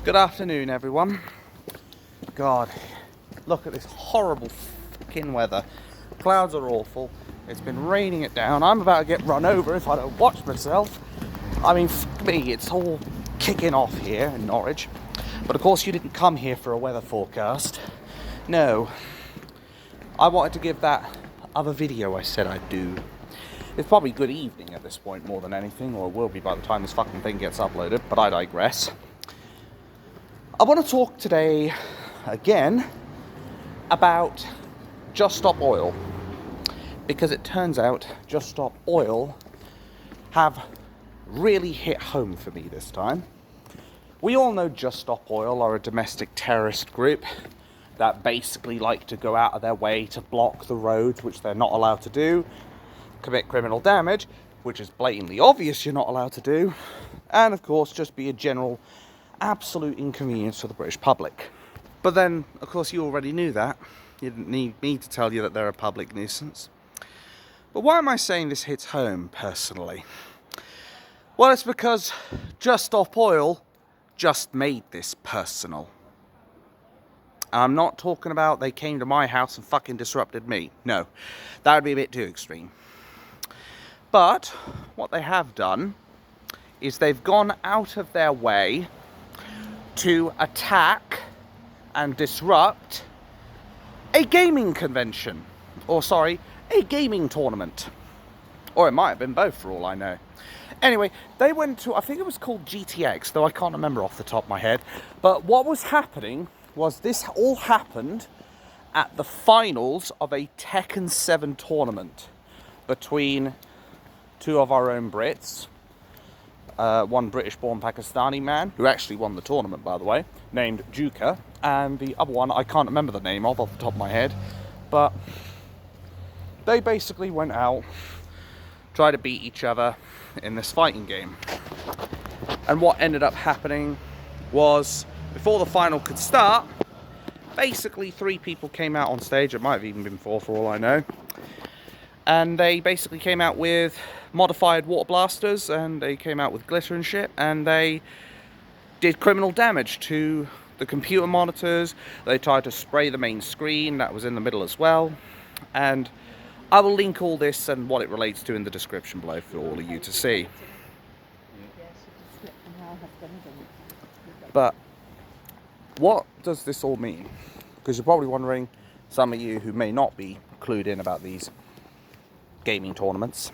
Good afternoon, everyone. God, look at this horrible fucking weather. Clouds are awful. It's been raining it down. I'm about to get run over if I don't watch myself. I mean, for me, it's all kicking off here in Norwich. But of course, you didn't come here for a weather forecast. No. I wanted to give that other video I said I'd do. It's probably good evening at this point more than anything, or it will be by the time this fucking thing gets uploaded, but I digress. I want to talk today, again, about Just Stop Oil. Because it turns out Just Stop Oil have really hit home for me this time. We all know Just Stop Oil are a domestic terrorist group that basically like to go out of their way to block the roads, which they're not allowed to do, commit criminal damage, which is blatantly obvious you're not allowed to do, and of course just be a general absolute inconvenience for the British public. But then, of course, you already knew that. You didn't need me to tell you that they're a public nuisance. But why am I saying this hits home, personally? Well, it's because Just Stop Oil just made this personal. I'm not talking about they came to my house and fucking disrupted me. No, that would be a bit too extreme. But what they have done is they've gone out of their way to attack and disrupt a gaming convention. Or sorry, a gaming tournament. Or it might have been both for all I know. Anyway, they went to, I think it was called GTX, though I can't remember off the top of my head. But what was happening was this all happened at the finals of a Tekken 7 tournament between two of our own Brits. One British-born Pakistani man, who actually won the tournament, by the way, named Joka, and the other one, I can't remember the name of off the top of my head, but they basically went out, tried to beat each other in this fighting game. And what ended up happening was, before the final could start, basically 3 people came out on stage. It might have even been 4 for all I know. And they basically came out with modified water blasters, and they came out with glitter and shit, and they did criminal damage to the computer monitors. They tried to spray the main screen that was in the middle as well. And I will link all this and what it relates to in the description below for all of you to see. But what does this all mean? Because you're probably wondering, some of you who may not be clued in about these gaming tournaments.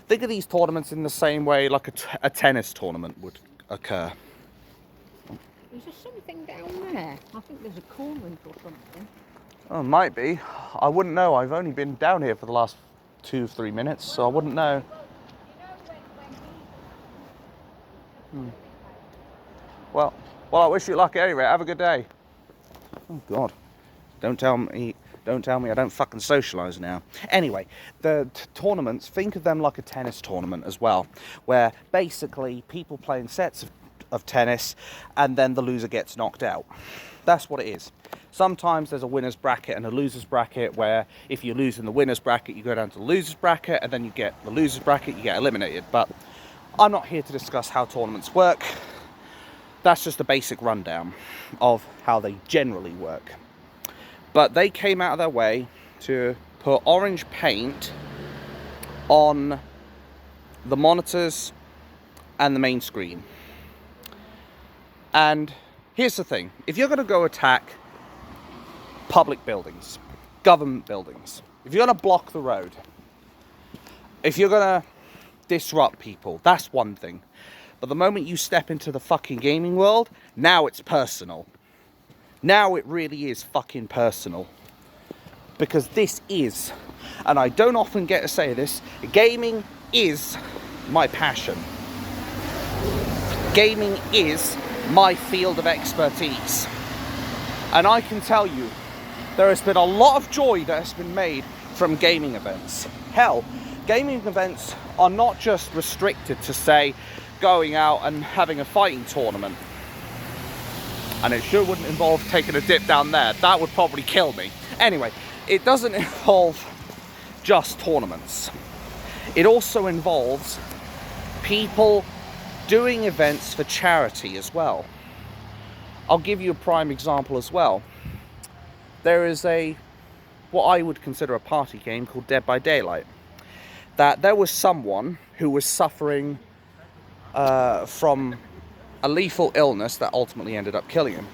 Think of these tournaments in the same way like a tennis tournament would occur. Is there something down there? I think there's a corn rink or something. Oh, might be. I wouldn't know. I've only been down here for the last 2-3 minutes, so I wouldn't know. Well, I wish you luck anyway. Have a good day. Oh, God. Don't tell me I don't fucking socialise now. Anyway, the tournaments, think of them like a tennis tournament as well, where basically people playing sets of tennis and then the loser gets knocked out. That's what it is. Sometimes there's a winner's bracket and a loser's bracket, where if you lose in the winner's bracket, you go down to the loser's bracket, and then you get the loser's bracket, you get eliminated. But I'm not here to discuss how tournaments work. That's just a basic rundown of how they generally work. But they came out of their way to put orange paint on the monitors and the main screen. And here's the thing. If you're going to go attack public buildings, government buildings, if you're going to block the road, if you're going to disrupt people, that's one thing. But the moment you step into the fucking gaming world, now it's personal. Now it really is fucking personal. Because this is, and I don't often get to say this, gaming is my passion. Gaming is my field of expertise. And I can tell you, there has been a lot of joy that has been made from gaming events. Hell, gaming events are not just restricted to, say, going out and having a fighting tournament. And it sure wouldn't involve taking a dip down there. That would probably kill me. Anyway, it doesn't involve just tournaments. It also involves people doing events for charity as well. I'll give you a prime example as well. There is what I would consider a party game called Dead by Daylight. That there was someone who was suffering from a lethal illness that ultimately ended up killing him.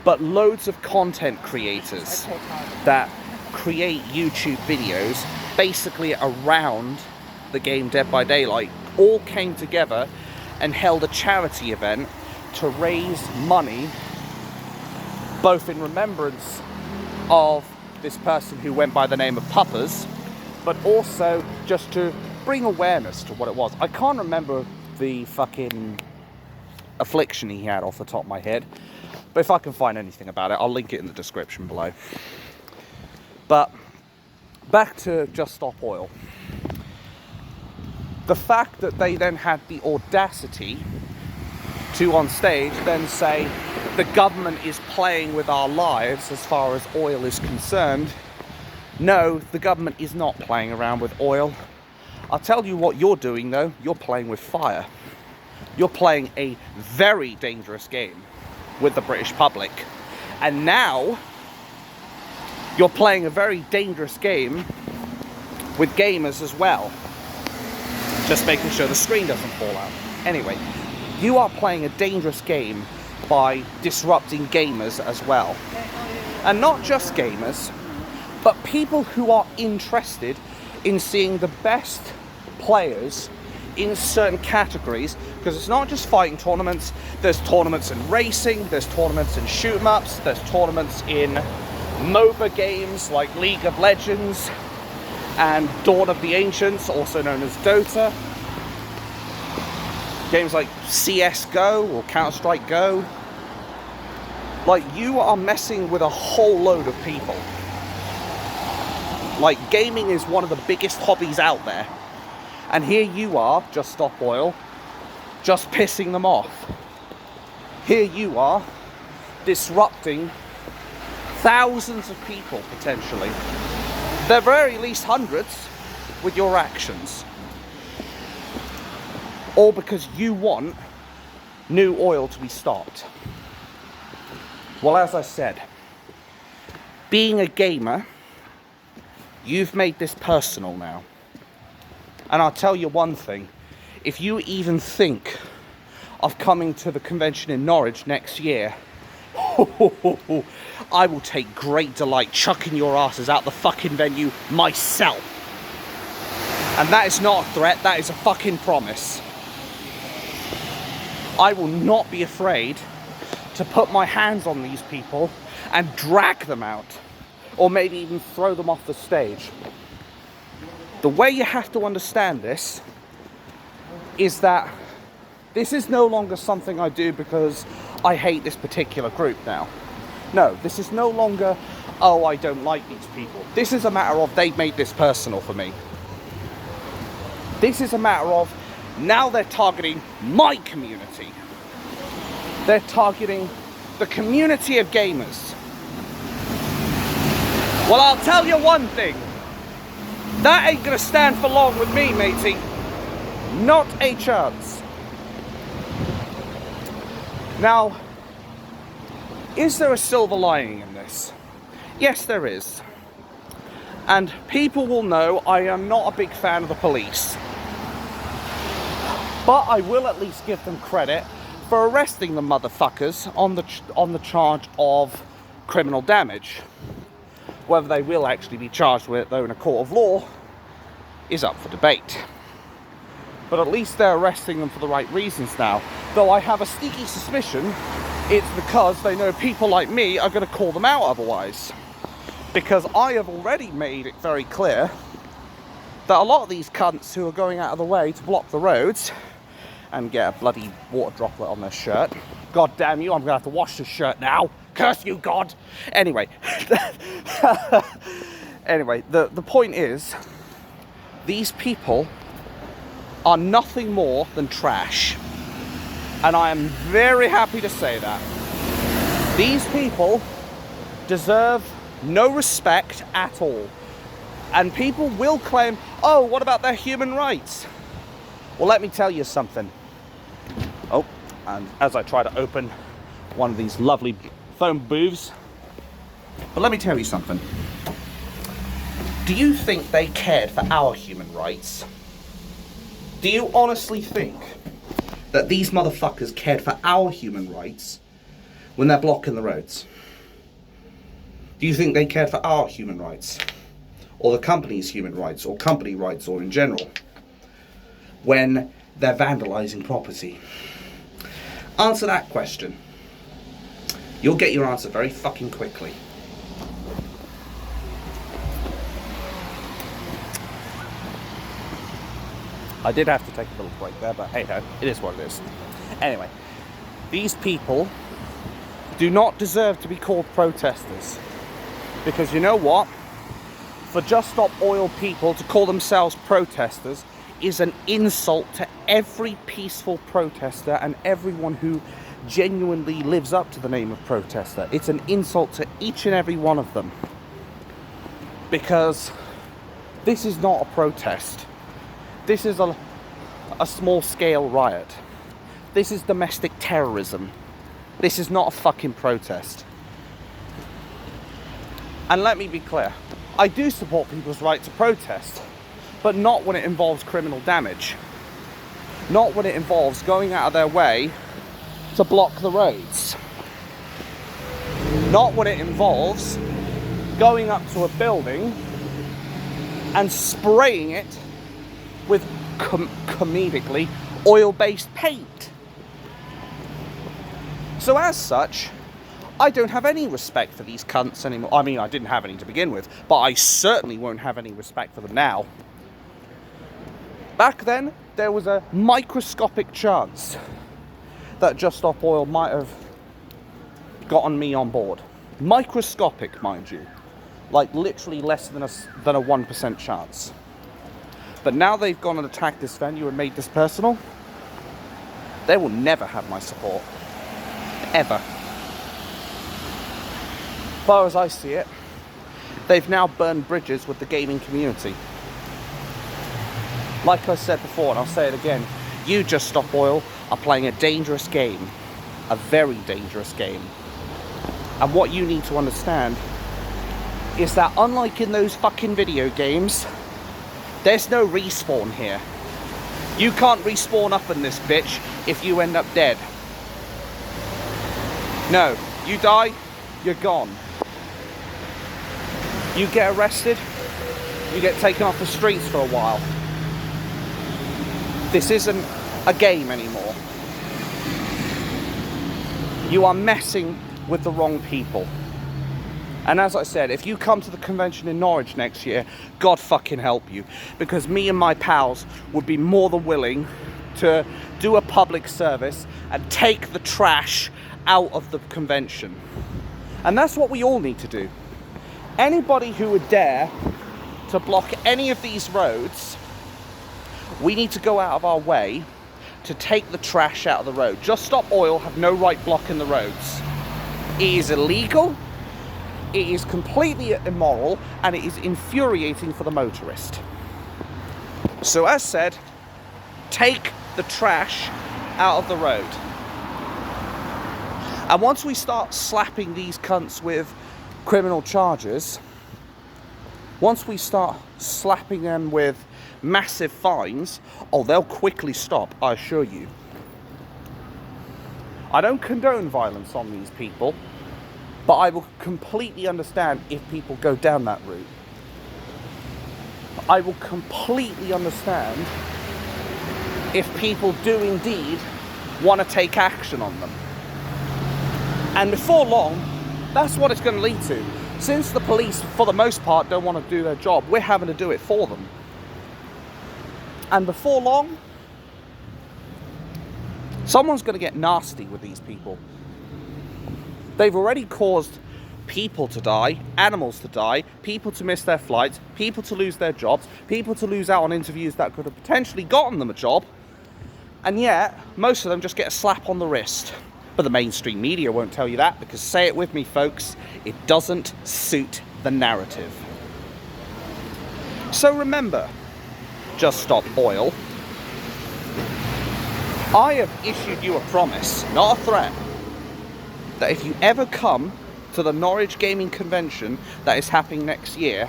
But loads of content creators that create YouTube videos basically around the game Dead by Daylight all came together and held a charity event to raise money, both in remembrance of this person who went by the name of Puppers, but also just to bring awareness to what it was. I can't remember the fucking affliction he had off the top of my head, but if I can find anything about it, I'll link it in the description below. But back to Just Stop Oil. The fact that they then had the audacity to, on stage, then say the government is playing with our lives as far as oil is concerned. No, the government is not playing around with oil. I'll tell you what you're doing though, you're playing with fire. You're playing a very dangerous game with the British public. And now, you're playing a very dangerous game with gamers as well. Just making sure the screen doesn't fall out. Anyway, you are playing a dangerous game by disrupting gamers as well. And not just gamers, but people who are interested in seeing the best players in certain categories, because it's not just fighting tournaments. There's tournaments in racing, there's tournaments in shoot-em-ups, there's tournaments in MOBA games like League of Legends and Dawn of the Ancients, also known as Dota. Games like CSGO or Counter-Strike Go. Like, you are messing with a whole load of people. Like, gaming is one of the biggest hobbies out there. And here you are, Just Stop Oil, just pissing them off. Here you are, disrupting thousands of people, potentially. At the very least hundreds, with your actions. All because you want new oil to be stopped. Well, as I said, being a gamer, you've made this personal now. And I'll tell you one thing, if you even think of coming to the convention in Norwich next year, I will take great delight chucking your asses out the fucking venue myself. And that is not a threat, that is a fucking promise. I will not be afraid to put my hands on these people and drag them out, or maybe even throw them off the stage. The way you have to understand this is that this is no longer something I do because I hate this particular group now. No, this is no longer, oh, I don't like these people. This is a matter of they've made this personal for me. This is a matter of now they're targeting my community. They're targeting the community of gamers. Well, I'll tell you one thing. That ain't gonna stand for long with me, matey. Not a chance. Now, is there a silver lining in this? Yes, there is. And people will know I am not a big fan of the police. But I will at least give them credit for arresting the motherfuckers on the charge of criminal damage. Whether they will actually be charged with it, though, in a court of law, is up for debate. But at least they're arresting them for the right reasons now. Though I have a sneaky suspicion it's because they know people like me are going to call them out otherwise. Because I have already made it very clear that a lot of these cunts who are going out of the way to block the roads and get a bloody water droplet on their shirt. God damn you, I'm going to have to wash this shirt now. Curse you, God. Anyway. Anyway, the point is, these people are nothing more than trash. And I am very happy to say that. These people deserve no respect at all. And people will claim, oh, what about their human rights? Well, let me tell you something. Oh, and as I try to open one of these lovely phone booths. But let me tell you something. Do you think they cared for our human rights? Do you honestly think that these motherfuckers cared for our human rights when they're blocking the roads? Do you think they cared for our human rights? Or the company's human rights, or company rights, or in general, when they're vandalising property? Answer that question. You'll get your answer very fucking quickly. I did have to take a little break there, but hey ho, it is what it is. Anyway, these people do not deserve to be called protesters. Because you know what? For Just Stop Oil people to call themselves protesters is an insult to every peaceful protester and everyone who genuinely lives up to the name of protester. It's an insult to each and every one of them. Because this is not a protest. This is a small-scale riot. This is domestic terrorism. This is not a fucking protest. And let me be clear. I do support people's right to protest, but not when it involves criminal damage. Not when it involves going out of their way to block the roads. Not when it involves going up to a building and spraying it with comedically oil-based paint. So as such, I don't have any respect for these cunts anymore. I mean, I didn't have any to begin with, but I certainly won't have any respect for them now. Back then, there was a microscopic chance that Just Stop Oil might have gotten me on board. Microscopic, mind you. Like literally less than a 1% chance. But now they've gone and attacked this venue and made this personal, they will never have my support. Ever. As far as I see it, they've now burned bridges with the gaming community. Like I said before, and I'll say it again, you Just Stop Oil are playing a dangerous game. A very dangerous game. And what you need to understand is that unlike in those fucking video games, there's no respawn here. You can't respawn up in this bitch if you end up dead. No, you die, you're gone. You get arrested, you get taken off the streets for a while. This isn't a game anymore. You are messing with the wrong people. And as I said, if you come to the convention in Norwich next year, God fucking help you. Because me and my pals would be more than willing to do a public service and take the trash out of the convention. And that's what we all need to do. Anybody who would dare to block any of these roads, we need to go out of our way to take the trash out of the road. Just Stop Oil have no right blocking the roads. It is illegal. It is completely immoral, and it is infuriating for the motorist. So as said, take the trash out of the road. And once we start slapping these cunts with criminal charges, once we start slapping them with massive fines, oh, they'll quickly stop, I assure you. I don't condone violence on these people, but I will completely understand if people go down that route. I will completely understand if people do indeed want to take action on them. And before long, that's what it's going to lead to. Since the police, for the most part, don't want to do their job, we're having to do it for them. And before long, someone's going to get nasty with these people. They've already caused people to die, animals to die, people to miss their flights, people to lose their jobs, people to lose out on interviews that could have potentially gotten them a job. And yet, most of them just get a slap on the wrist. But the mainstream media won't tell you that, because, say it with me folks, it doesn't suit the narrative. So remember, Just Stop Oil, I have issued you a promise, not a threat. that if you ever come to the Norwich Gaming Convention that is happening next year,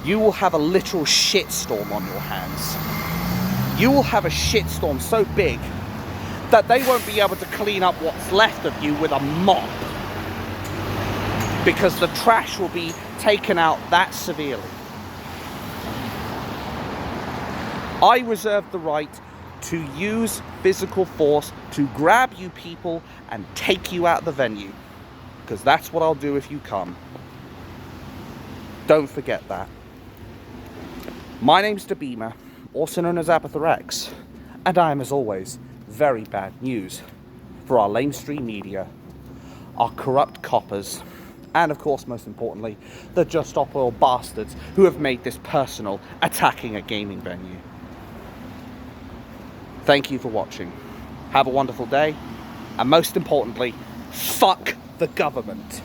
you will have a literal shitstorm on your hands. You will have a shitstorm so big that they won't be able to clean up what's left of you with a mop, because the trash will be taken out that severely. I reserve the right to use physical force to grab you people and take you out of the venue, because that's what I'll do if you come. Don't forget that. My name's Dabima, also known as Abathorex, and I am, as always, very bad news for our lamestream media, our corrupt coppers, and of course, most importantly, the Just Stop Oil bastards who have made this personal, attacking a gaming venue. Thank you for watching. Have a wonderful day, and most importantly, fuck the government.